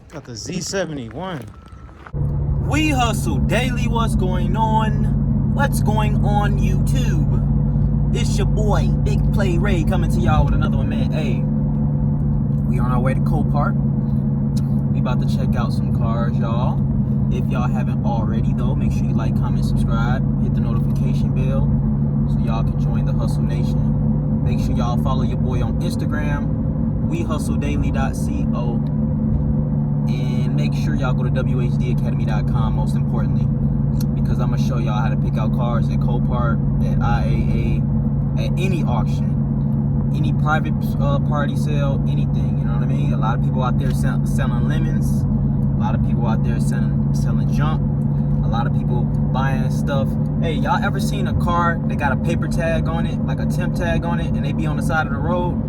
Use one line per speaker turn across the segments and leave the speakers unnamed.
Got the Z71.
We Hustle Daily, what's going on? What's going on, YouTube? It's your boy, Big Play Ray, coming to y'all with another one, man. Hey, we on our way to Copart. We about to check out some cars, y'all. If y'all haven't already, though, make sure you like, comment, subscribe, hit the notification bell so y'all can join the Hustle Nation. Make sure y'all follow your boy on Instagram, wehustledaily.co. And make sure y'all go to wehustledaily.com, most importantly, because I'm going to show y'all how to pick out cars at Copart, at IAA, at any auction, any private party sale, anything, you know what I mean? A lot of people out there selling lemons, a lot of people out there selling junk, a lot of people buying stuff. Hey, y'all ever seen a car that got a paper tag on it, like a temp tag on it, and they be on the side of the road?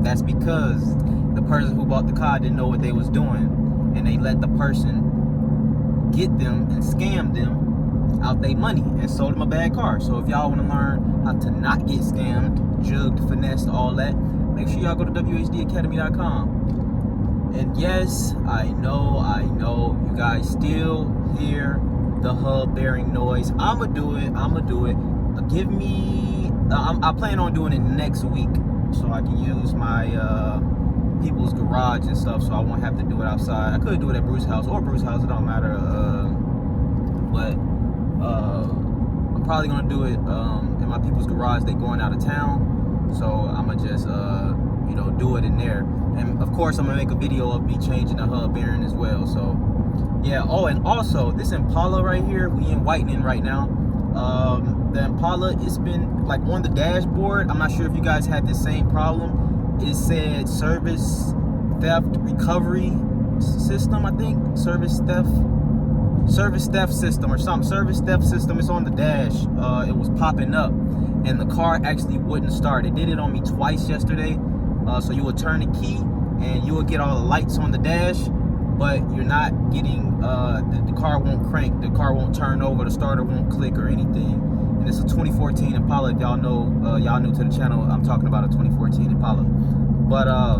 That's because the person who bought the car didn't know what they was doing, and they let the person get them and scam them out their money and sold them a bad car. So if y'all want to learn how to not get scammed, jugged, finessed, all that, make sure y'all go to wehustledaily.com. And yes, I know you guys still hear the hub bearing noise. I'ma do it. Give me I plan on doing it next week, so I can use my people's garage and stuff, so I won't have to do it outside. I could do it at Bruce's house, it don't matter. But I'm probably gonna do it in my people's garage. They going out of town, so I'm gonna just do it in there. And of course, I'm gonna make a video of me changing the hub bearing as well. So yeah. Oh, and also this Impala right here, we in whitening right now. The Impala, it's been like on the dashboard. I'm not sure if you guys had the same problem. It said service theft recovery system, I think. Service theft system or something. Service theft system. It's on the dash. It was popping up, and the car actually wouldn't start. It did it on me twice yesterday. So you would turn the key and you would get all the lights on the dash, but you're not getting the car won't crank, the car won't turn over, the starter won't click or anything. And it's a 2014 Impala. If y'all know, y'all new to the channel, I'm talking about a 2014 Impala. But I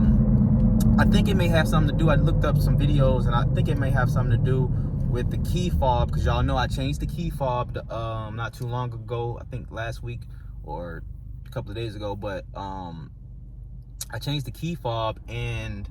think it may have something to do, I looked up some videos, and I think it may have something to do with the key fob, because y'all know I changed the key fob not too long ago, I think last week or a couple of days ago. But I changed the key fob, and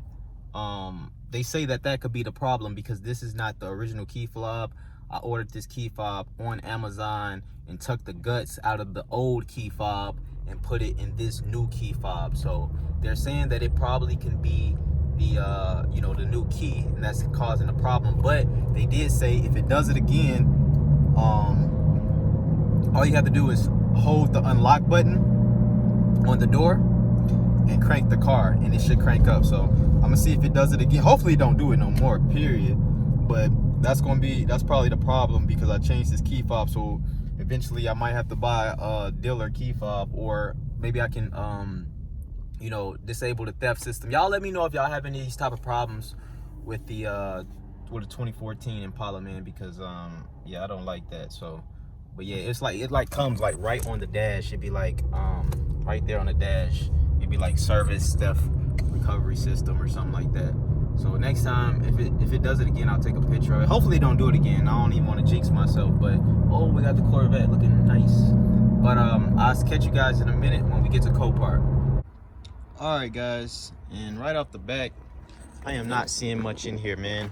they say that could be the problem, because this is not the original key fob. I ordered this key fob on Amazon and took the guts out of the old key fob and put it in this new key fob. So they're saying that it probably can be the the new key, and that's causing the problem. But they did say if it does it again, all you have to do is hold the unlock button on the door and crank the car, and it should crank up. So I'm gonna see if it does it again. Hopefully it don't do it no more, period. But that's probably the problem, because I changed this key fob. So eventually I might have to buy a dealer key fob, or maybe I can disable the theft system. Y'all let me know if y'all have any of these type of problems with the 2014 Impala, man, because yeah, I don't like that. So but yeah, it comes like right on the dash. It'd be like right there on the dash. It'd be like service theft recovery system or something like that. So next time, if it does it again, I'll take a picture of it. Hopefully it don't do it again. I don't even want to jinx myself, but oh, we got the Corvette looking nice. But I'll catch you guys in a minute when we get to Copart. All right, guys, and right off the back, I am not seeing much in here, man.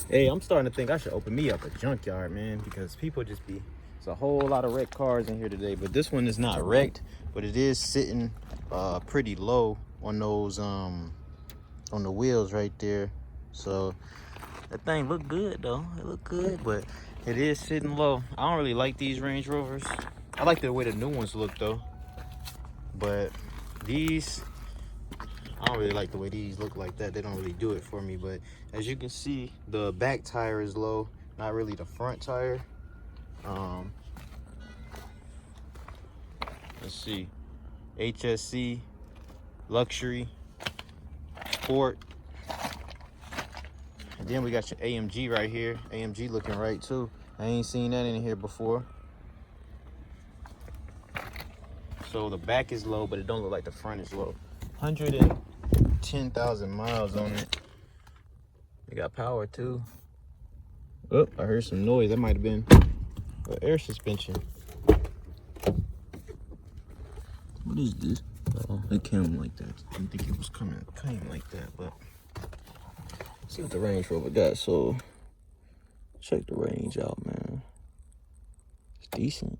Hey, I'm starting to think I should open me up a junkyard, man, because people just it's a whole lot of wrecked cars in here today. But this one is not wrecked, but it is sitting pretty low on those on the wheels right there. So that thing look good though. It look good, but it is sitting low. I don't really like these Range Rovers. I like the way the new ones look though, but these, I don't really like the way these look like that. They don't really do it for me. But as you can see, the back tire is low, not really the front tire. Let's see, HSC, luxury, sport, and then we got your AMG right here. AMG looking right too. I ain't seen that in here before. So the back is low, but it don't look like the front is low. 110,000 miles on it. It got power too. Oh, I heard some noise. That might have been an air suspension. What is this? Oh, it came like that. I didn't think it was came like that, but let's see what the Range Rover got. So check the range out, man. It's decent.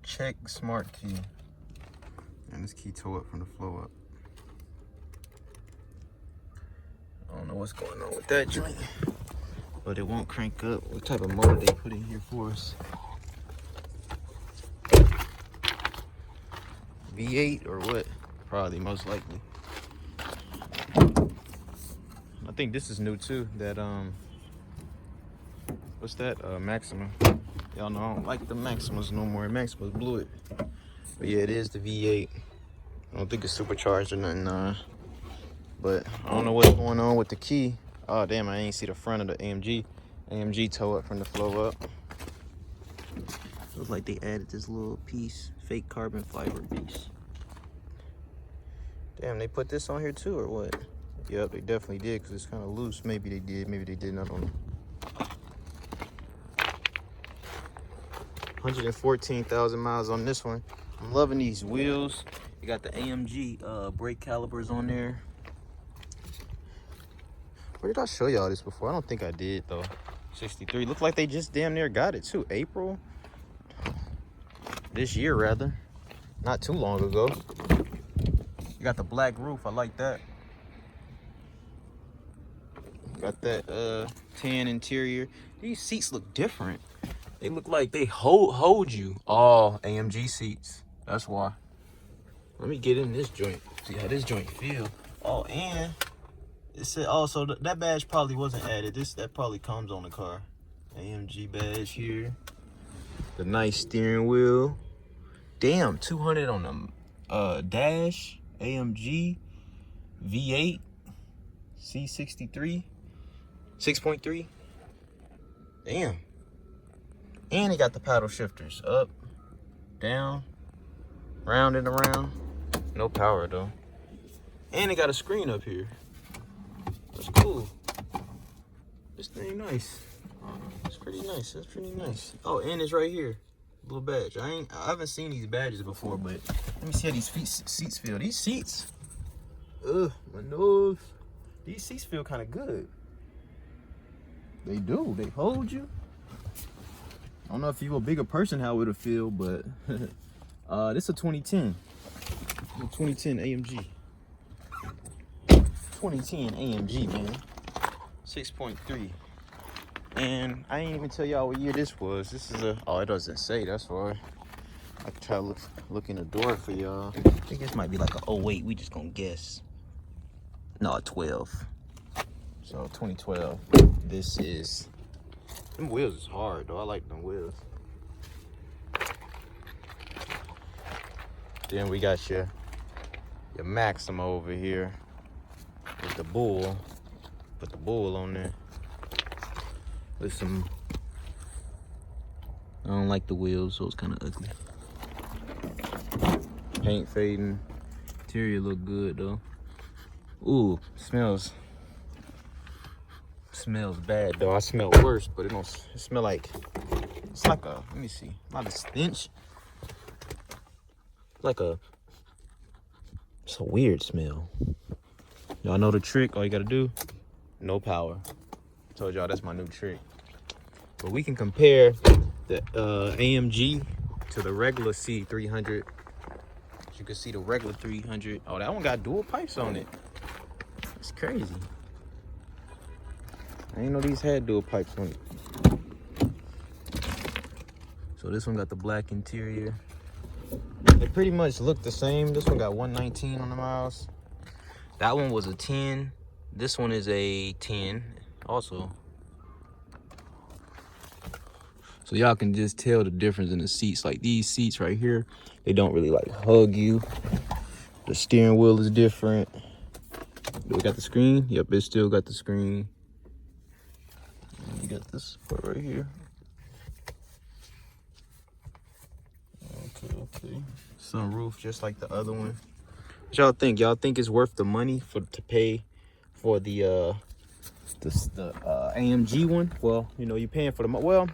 Check smart key. And this key toe up from the flow up. I don't know what's going on with that joint, but it won't crank up. What type of motor they put in here for us? V8 or what? Probably, most likely. I think this is new too. That what's that? Maxima. Y'all know I don't like the Maximas no more. Maximas blew it. But yeah, it is the V8. I don't think it's supercharged or nothing. But I don't know what's going on with the key. Oh damn, I ain't see the front of the AMG. AMG toe up from the flow up. Looks like they added this little piece, fake carbon fiber piece. Damn, they put this on here too or what? Yep, they definitely did because it's kind of loose. Maybe they did, maybe they didn't, I don't know. 114,000 miles on this one. I'm loving these wheels. You got the AMG brake calipers on there. Where did I show y'all this before? I don't think I did though. 63. Look like they just damn near got it too. April this year rather. Not too long ago. You got the black roof. I like that. Got that tan interior. These seats look different. They look like they hold you. Oh, AMG seats. That's why. Let me get in this joint. See how this joint feel. Oh, and it said also that badge probably wasn't added. That probably comes on the car. AMG badge here. The nice steering wheel. Damn, 200 on the dash. AMG V8 C63 6.3. Damn. And it got the paddle shifters. Up, down, round and around. No power though. And it got a screen up here. That's cool. This thing nice. It's pretty nice. That's pretty nice. Oh, and it's right here. Little badge. I haven't seen these badges before, but let me see how these seats feel. These seats. Ugh, my nose. These seats feel kind of good. They do. They hold you. I don't know if you a bigger person how it would feel, but this is a 2010. 2010 AMG. 2010 AMG, man. 6.3. And I ain't even tell y'all what year this was. This is oh, it doesn't say, that's why. I could try to look in the door for y'all. I think this might be like a 08, we just gonna guess. No, a 12. So 2012. This is, them wheels is hard though. I like them wheels. Then we got your Maxima over here with the bull. Put the bull on there. With some, I don't like the wheels, so it's kind of ugly. Paint fading. Interior look good though. Ooh, smells bad though. I smell worse, but it smell like, it's like a, let me see, not a stench. It's like it's a weird smell. Y'all know the trick. All you gotta do, no power. Told y'all that's my new trick. But we can compare the AMG to the regular C300. As you can see, the regular 300. Oh, that one got dual pipes on it. It's crazy. I didn't know these had dual pipes on it. So this one got the black interior. They pretty much look the same. This one got 119 on the miles. That one was a 10. This one is a 10 also. So y'all can just tell the difference in the seats. Like these seats right here, they don't really like hug you. The steering wheel is different. Do we got the screen? Yep, it still got the screen. You got this part right here. Okay. Sunroof just like the other one. What y'all think? Y'all think it's worth the money to pay for the AMG one? Well, you know, you're paying for the well.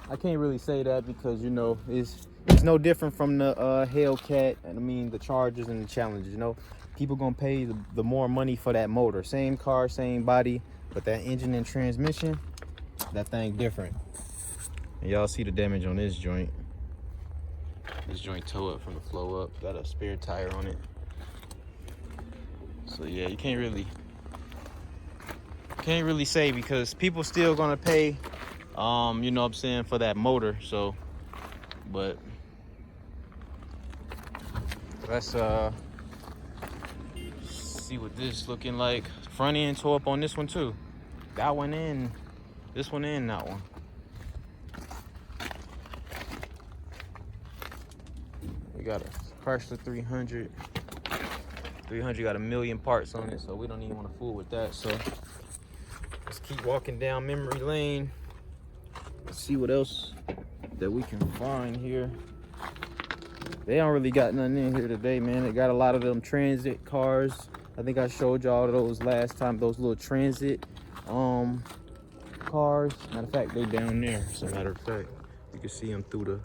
I can't really say that because, you know, it's no different from the Hellcat and I mean the Chargers and the Challengers. You know, people gonna pay the more money for that motor. Same car, same body, but that engine and transmission, that thing different. And y'all see the damage on this joint. This joint toe up from the flow up. Got a spare tire on it. So yeah, you can't really say because people still gonna pay, you know what I'm saying, for that motor. So, but let's see what this looking like. Front end tore up on this one too. That one in, this one in, that one. We got a Chrysler 300. 300 got a million parts on it, so we don't even want to fool with that. So let's keep walking down memory lane. Let's see what else that we can find here. They don't really got nothing in here today, man. They got a lot of them transit cars. I think I showed y'all those last time, those little transit cars. Matter of fact, they down there. As a matter of fact, you can see them through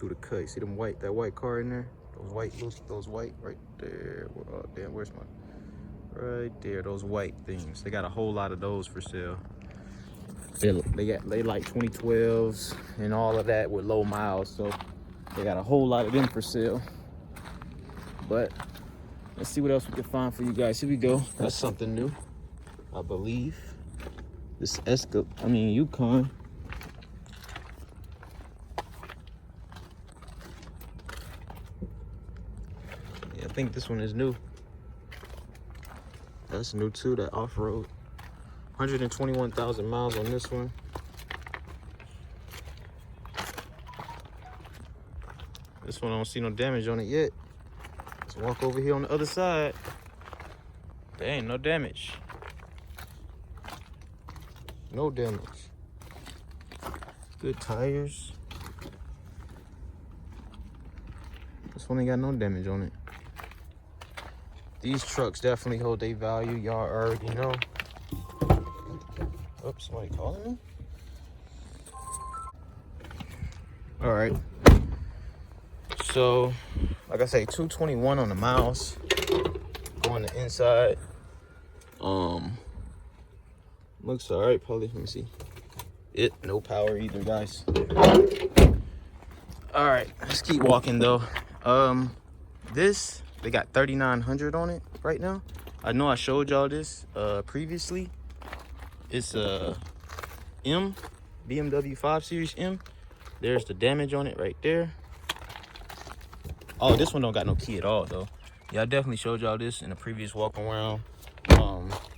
the cut. You see them that white car in there? Those white right there. Oh, damn, where's my? Right there, those white things. They got a whole lot of those for sale. They like 2012s and all of that with low miles. So they got a whole lot of them for sale. But let's see what else we can find for you guys. Here we go. That's something new, I believe. This Yukon. Yeah, I think this one is new. That's new too, that off-road. 121,000 miles on this one. This one I don't see no damage on it yet. Let's walk over here on the other side. There ain't no damage. No damage. Good tires. This one ain't got no damage on it. These trucks definitely hold their value. Y'all already know. Oops, somebody calling me? All right. So, like I say, 221 on the miles. On the inside. Looks all right, probably. Let me see. No power either, guys. All right, let's keep walking though. This, they got 3,900 on it right now. I know I showed y'all this previously. It's a BMW 5 Series M. There's the damage on it right there. Oh, this one don't got no key at all though. Yeah, I definitely showed y'all this in the previous walk around.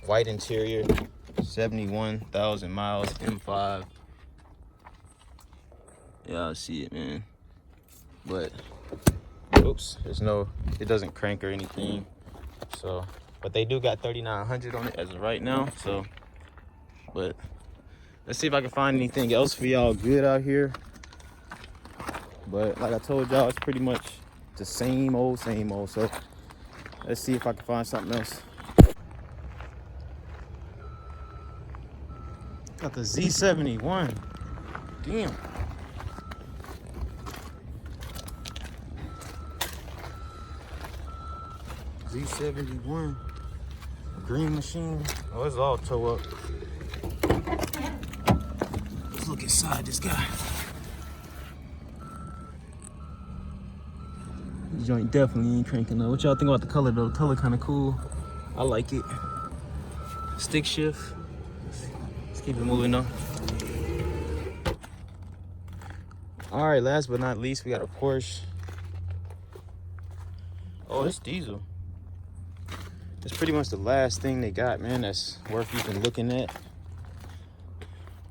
White interior, 71,000 miles, M5. Yeah, I see it, man. But oops, it doesn't crank or anything. So, but they do got 3,900 on it as of right now. So, but let's see if I can find anything else for y'all good out here. But like I told y'all, it's pretty much the same old. So let's see if I can find something else. Got the Z71. Damn. Z71. Green machine. Oh, it's all toe up. Let's look inside this guy. This joint definitely ain't cranking though. What y'all think about the color though? The color kind of cool. I like it. Stick shift. Let's keep it moving though. All right, last but not least, we got a Porsche. Oh, it's diesel. It's pretty much the last thing they got, man, that's worth even looking at.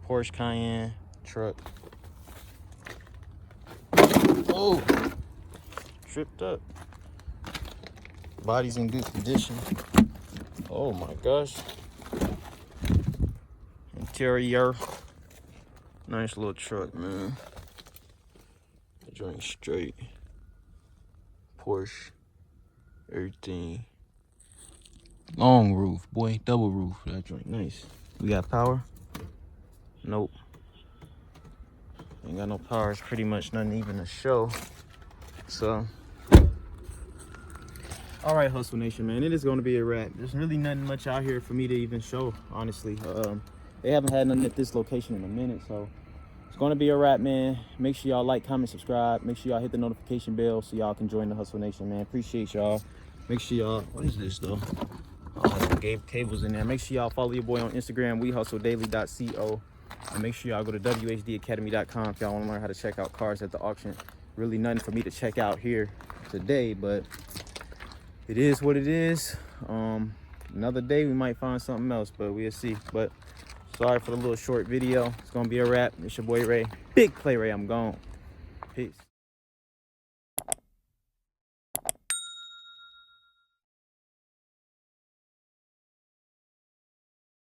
Porsche Cayenne truck. Oh, tripped up. Body's in good condition. Oh my gosh. interior. Nice little truck, man. The joint straight. Porsche. Everything. Long roof, boy. Double roof. That joint nice. We got power? Nope. Ain't got no power. It's pretty much nothing even to show. So, all right, Hustle Nation, man. It is going to be a wrap. There's really nothing much out here for me to even show, honestly. They haven't had nothing at this location in a minute, so it's going to be a wrap, man. Make sure y'all like, comment, subscribe. Make sure y'all hit the notification bell so y'all can join the Hustle Nation, man. Appreciate y'all. Make sure y'all, what is this, though? Oh, gave cables in there. Make sure y'all follow your boy on Instagram, wehustledaily.co. And make sure y'all go to whdacademy.com if y'all want to learn how to check out cars at the auction. Really nothing for me to check out here today, but it is what it is. Another day we might find something else, but we'll see. But sorry for the little short video. It's gonna be a wrap. It's your boy Ray. Big Play Ray. I'm gone. Peace.